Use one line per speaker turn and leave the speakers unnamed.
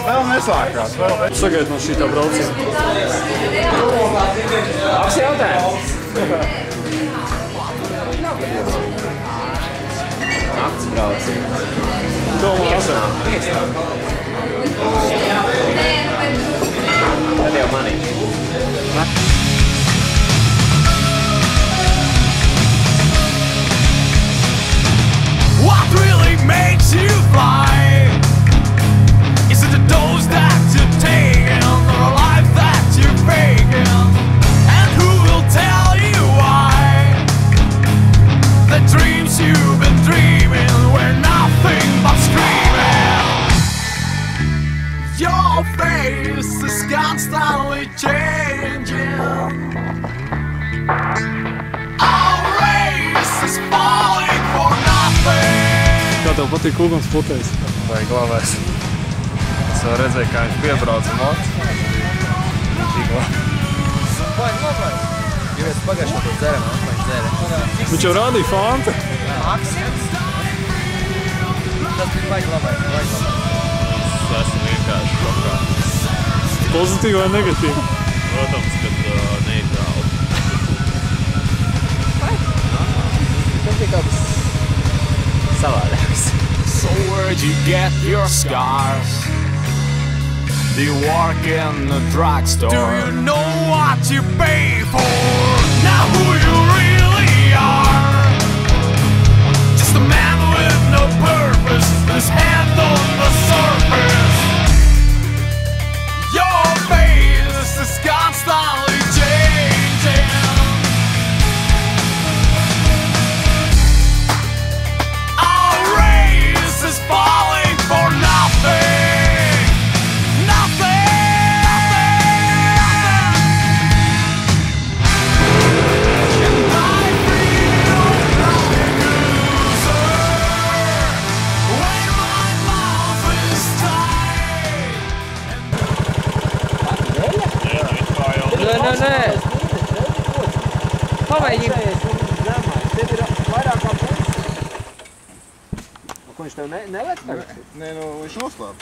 Vēl nesākās.
Sagaid no šitā brauciena.
Labs jautājums. Nakts brauciens. Tad jau manī.
What really makes you fly? Is it the dose that you're taking, or a life that you're faking? And who will tell you why? The dreams you've been dreaming were nothing but screaming. Your face is constantly changing. Our race is falling for nothing.
Kā tev patīk Ugons putējs?
Vai galvenais. Es jau redzēju, kā viņš piebrauca mots. Tikko.
Vai, labais. Ja mēs pagājuši to dzeram, ko viņš dzēra.
Viņš jau rādīja Fanta.
Maksims? Tas bija vajag labais.
Es esmu vienkārši šokā.
Pozitīvi vai negatīvi?
Protams, ka neitrāli.
Tas bija kaut kas savādāks.
So where'd you get your scars? Do you work in a drugstore? Do you know what you pay for? Now who you really are? Just a man with no purpose, his hand on the surface. Your face is constantly changing. Our race is falling for nothing. Nothing. And I feel like a loser when my mouth is tied.
Nē. Pamēģini. Ko viņš tev nelec tagad?
Nē, viņš noslēp.